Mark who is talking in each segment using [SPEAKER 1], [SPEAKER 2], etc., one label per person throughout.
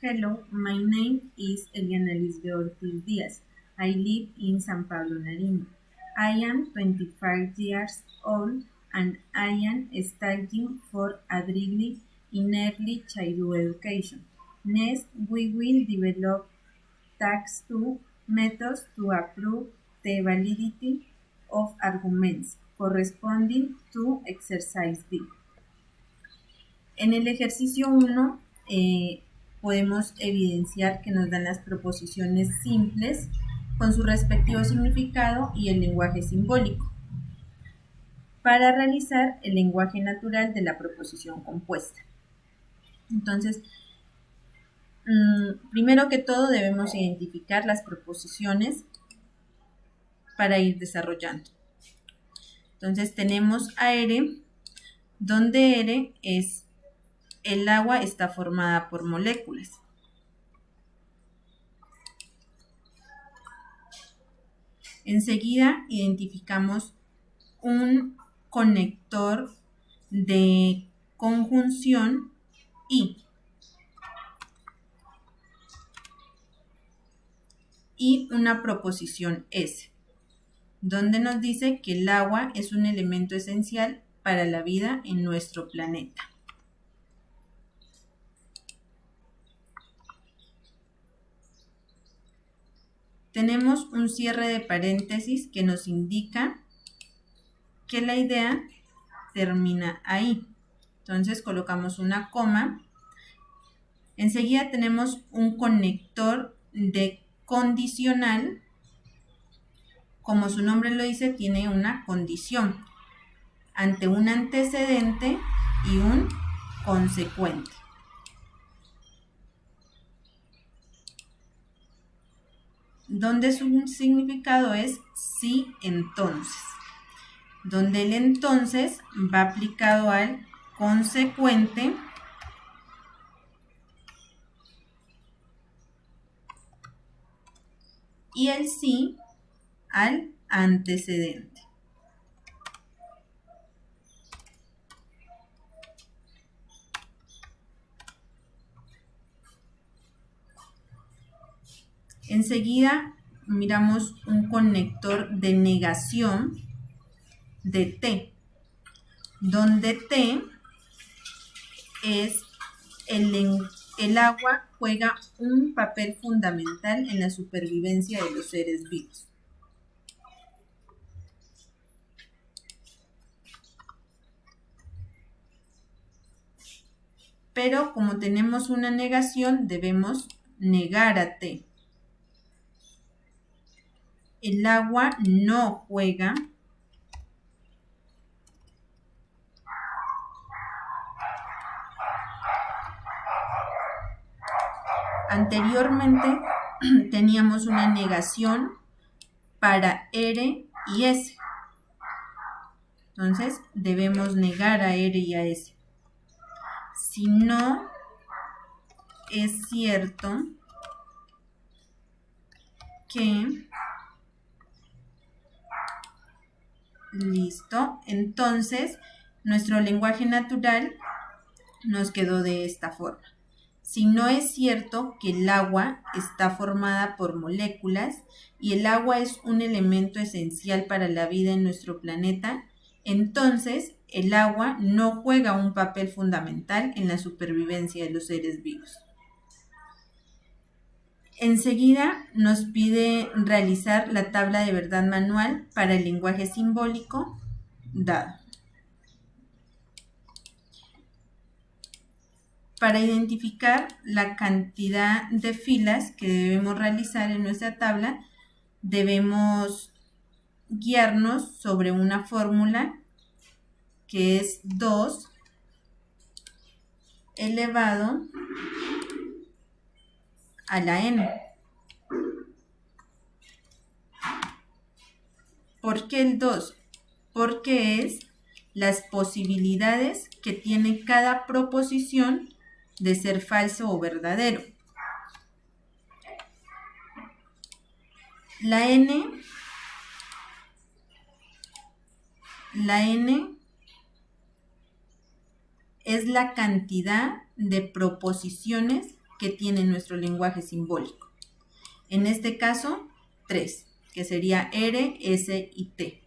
[SPEAKER 1] Hello, my name is Eliana Lisbeth Ortiz Diaz. I live in San Pablo, Nariño. I am 25 years old and I am studying for a degree in early childhood education. Next, we will develop task 2 methods to approve the validity of arguments corresponding to exercise B. En el ejercicio 1 podemos evidenciar que nos dan las proposiciones simples con su respectivo significado y el lenguaje simbólico para realizar el lenguaje natural de la proposición compuesta. Entonces, primero que todo debemos identificar las proposiciones para ir desarrollando. Entonces tenemos a R, donde R es el agua está formada por moléculas. Enseguida identificamos un conector de conjunción y una proposición S, donde nos dice que el agua es un elemento esencial para la vida en nuestro planeta. Tenemos un cierre de paréntesis que nos indica que la idea termina ahí. Entonces colocamos una coma. Enseguida tenemos un conector de condicional. Como su nombre lo dice, tiene una condición ante un antecedente y un consecuente. Donde su significado es sí, entonces. Donde el entonces va aplicado al consecuente y el sí al antecedente. Enseguida miramos un conector de negación de T, donde T es el agua juega un papel fundamental en la supervivencia de los seres vivos. Pero como tenemos una negación, debemos negar a T. El agua no juega anteriormente teníamos una negación para R y S. Entonces debemos negar a R y a S. Si no es cierto que listo, entonces nuestro lenguaje natural nos quedó de esta forma. Si no es cierto que el agua está formada por moléculas y el agua es un elemento esencial para la vida en nuestro planeta, entonces el agua no juega un papel fundamental en la supervivencia de los seres vivos. Enseguida nos pide realizar la tabla de verdad manual para el lenguaje simbólico dado. Para identificar la cantidad de filas que debemos realizar en nuestra tabla, debemos guiarnos sobre una fórmula que es 2 elevado a la n. ¿Por qué el 2? Porque es las posibilidades que tiene cada proposición de ser falso o verdadero. La n es la cantidad de proposiciones que tiene nuestro lenguaje simbólico. En este caso, 3, que sería R, S y T.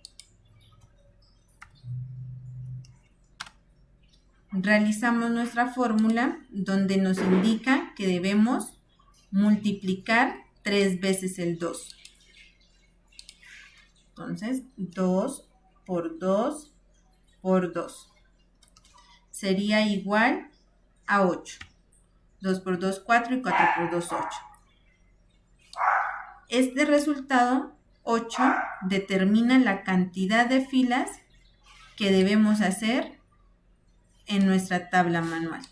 [SPEAKER 1] Realizamos nuestra fórmula donde nos indica que debemos multiplicar 3 veces el 2. Entonces, 2 por 2 por 2 sería igual a 8. 2 por 2, 4 y 4 por 2, 8. Este resultado, 8, determina la cantidad de filas que debemos hacer en nuestra tabla manual.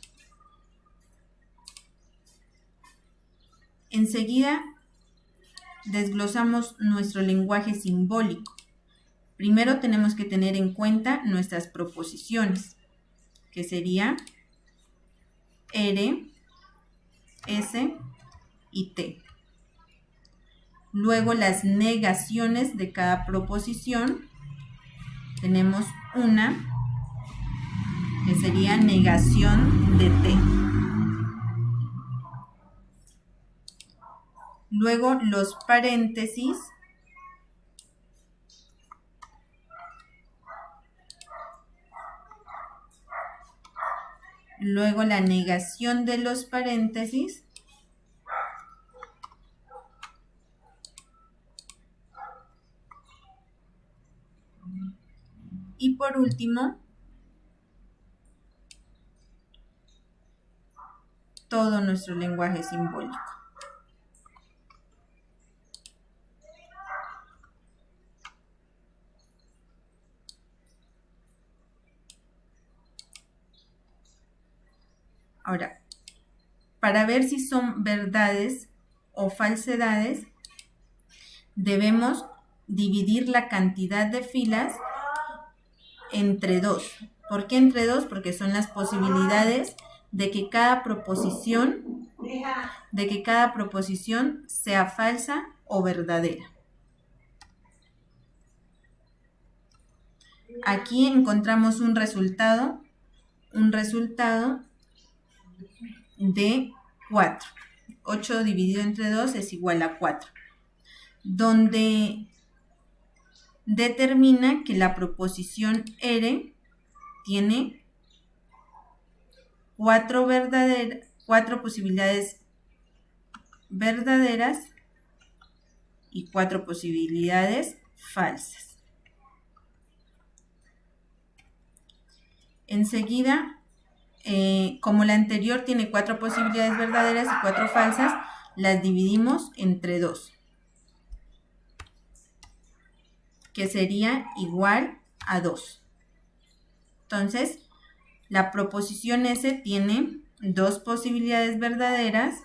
[SPEAKER 1] Enseguida desglosamos nuestro lenguaje simbólico. Primero tenemos que tener en cuenta nuestras proposiciones, que sería R, S y T. Luego las negaciones de cada proposición. Tenemos una que sería negación de T. Luego los paréntesis. Luego la negación de los paréntesis. Y por último, todo nuestro lenguaje simbólico. Ahora, para ver si son verdades o falsedades, debemos dividir la cantidad de filas entre 2. ¿Por qué entre 2? Porque son las posibilidades de que cada proposición sea falsa o verdadera. Aquí encontramos un resultado de 4. 8 dividido entre 2 es igual a 4, donde determina que la proposición R tiene 4 posibilidades verdaderas y 4 posibilidades falsas. Enseguida, como la anterior tiene 4 posibilidades verdaderas y 4 falsas, las dividimos entre 2, que sería igual a 2. Entonces, la proposición S tiene 2 posibilidades verdaderas,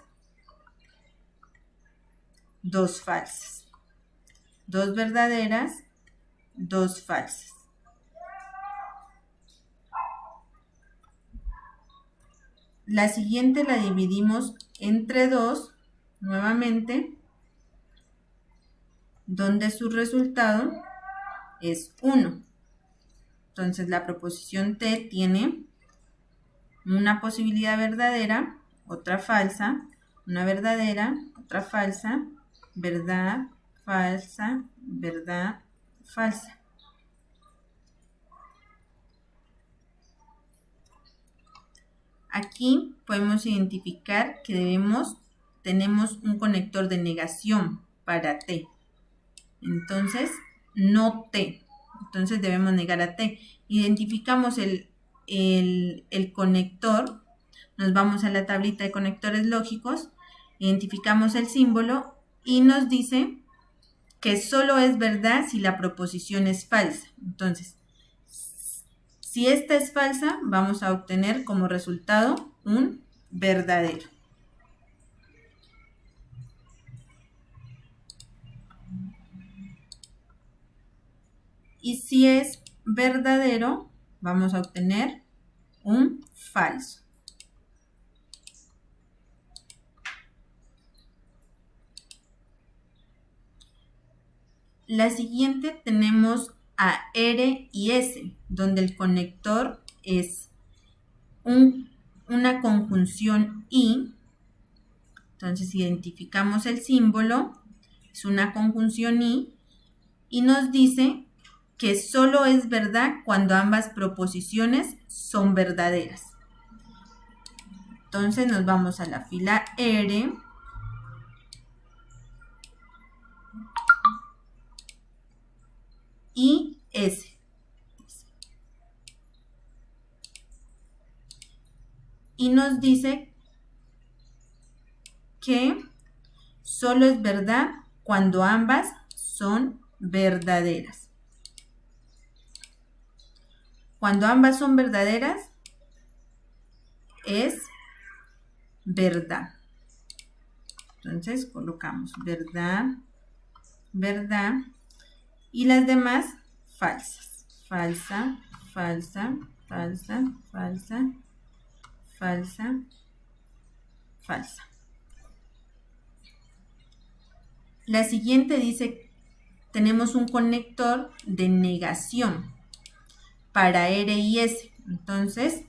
[SPEAKER 1] 2 falsas. 2 verdaderas, 2 falsas. La siguiente la dividimos entre 2 nuevamente, donde su resultado es 1. Entonces la proposición T tiene una posibilidad verdadera, otra falsa, una verdadera, otra falsa, verdad, falsa, verdad, falsa. Aquí podemos identificar que tenemos un conector de negación para T. Entonces, no T. Entonces debemos negar a T. Identificamos el conector. Nos vamos a la tablita de conectores lógicos. Identificamos el símbolo y nos dice que solo es verdad si la proposición es falsa. Entonces, si esta es falsa, vamos a obtener como resultado un verdadero. Y si es verdadero, vamos a obtener un falso. La siguiente tenemos a R y S, donde el conector es una conjunción y Entonces identificamos el símbolo, es una conjunción y nos dice que solo es verdad cuando ambas proposiciones son verdaderas. Entonces nos vamos a la fila R y S. Y nos dice que solo es verdad cuando ambas son verdaderas. Cuando ambas son verdaderas, es verdad. Entonces colocamos verdad, verdad, y las demás falsas. Falsa, falsa, falsa, falsa, falsa, falsa. La siguiente dice, tenemos un conector de negación para R y S. Entonces,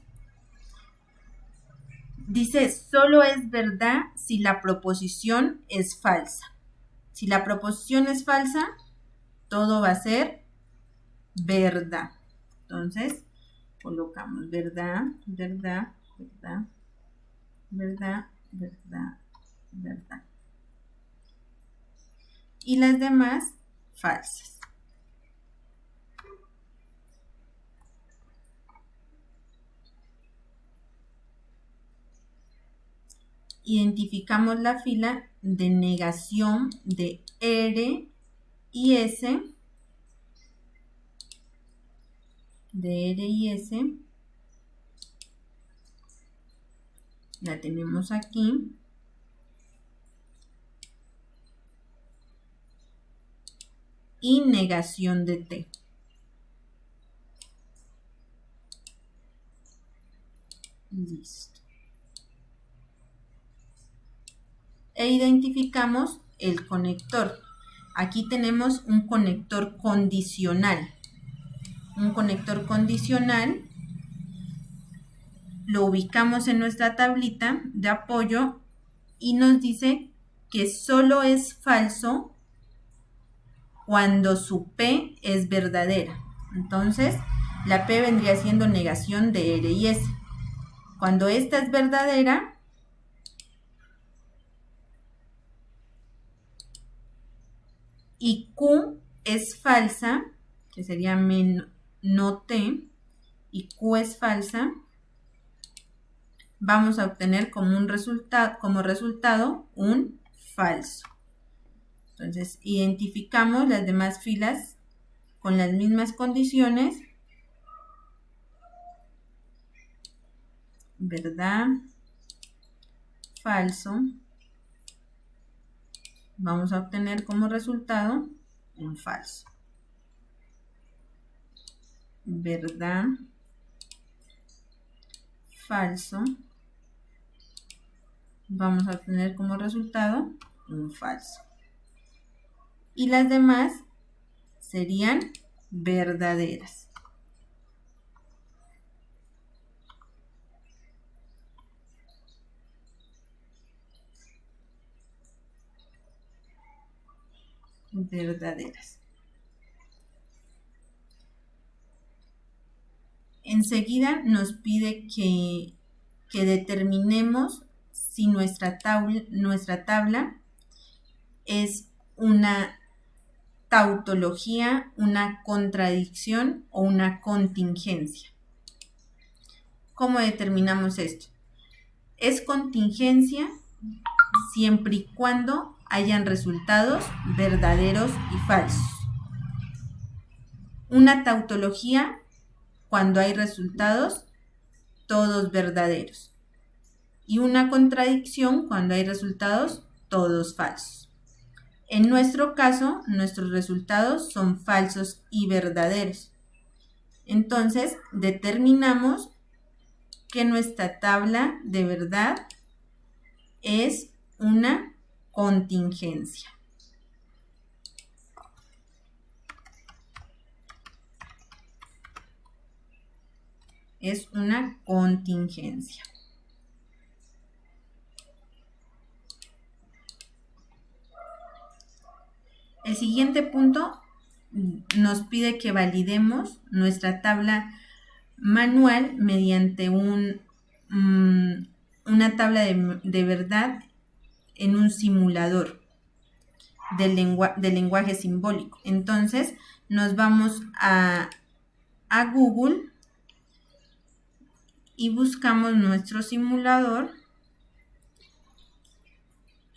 [SPEAKER 1] dice, solo es verdad si la proposición es falsa. Si la proposición es falsa, todo va a ser verdad. Entonces, colocamos verdad, verdad, verdad, verdad, verdad, verdad. Y las demás, falsas. Identificamos la fila de negación de R y S, de R y S, la tenemos aquí, y negación de T. Listo. E identificamos el conector. Aquí tenemos un conector condicional. Un conector condicional lo ubicamos en nuestra tablita de apoyo y nos dice que solo es falso cuando su P es verdadera. Entonces, la P vendría siendo negación de R y S. Cuando esta es verdadera, y Q es falsa, que sería no T, y Q es falsa, vamos a obtener como resultado un falso. Entonces, identificamos las demás filas con las mismas condiciones. Verdad, falso. Vamos a obtener como resultado un falso. Verdad, falso. Vamos a obtener como resultado un falso. Y las demás serían verdaderas. Verdaderas. Enseguida nos pide que determinemos si nuestra tabla es una tautología, una contradicción o una contingencia. ¿Cómo determinamos esto? Es contingencia siempre y cuando hayan resultados verdaderos y falsos. Una tautología cuando hay resultados todos verdaderos. Y una contradicción cuando hay resultados todos falsos. En nuestro caso, nuestros resultados son falsos y verdaderos. Entonces, determinamos que nuestra tabla de verdad es una contingencia. Es una contingencia. El siguiente punto nos pide que validemos nuestra tabla manual mediante una tabla de verdad en un simulador del lenguaje simbólico. Entonces nos vamos a Google y buscamos nuestro simulador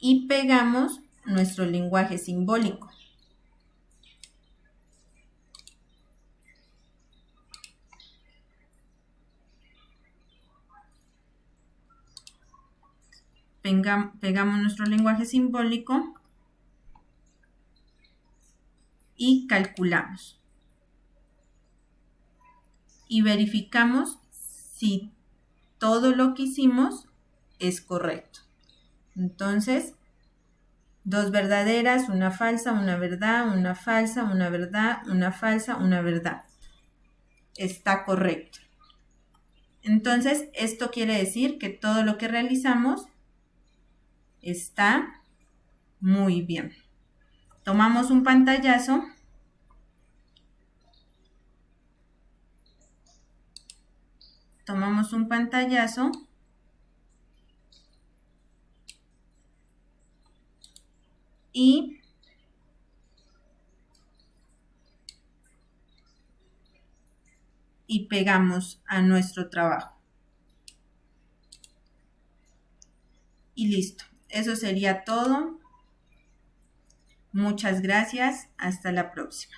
[SPEAKER 1] y pegamos nuestro lenguaje simbólico. Pegamos nuestro lenguaje simbólico y calculamos. Y verificamos si todo lo que hicimos es correcto. Entonces, 2 verdaderas, una falsa, una verdad, una falsa, una verdad, una falsa, una verdad. Está correcto. Entonces, esto quiere decir que todo lo que realizamos está muy bien. Tomamos un pantallazo. Y pegamos a nuestro trabajo. Y listo. Eso sería todo. Muchas gracias. Hasta la próxima.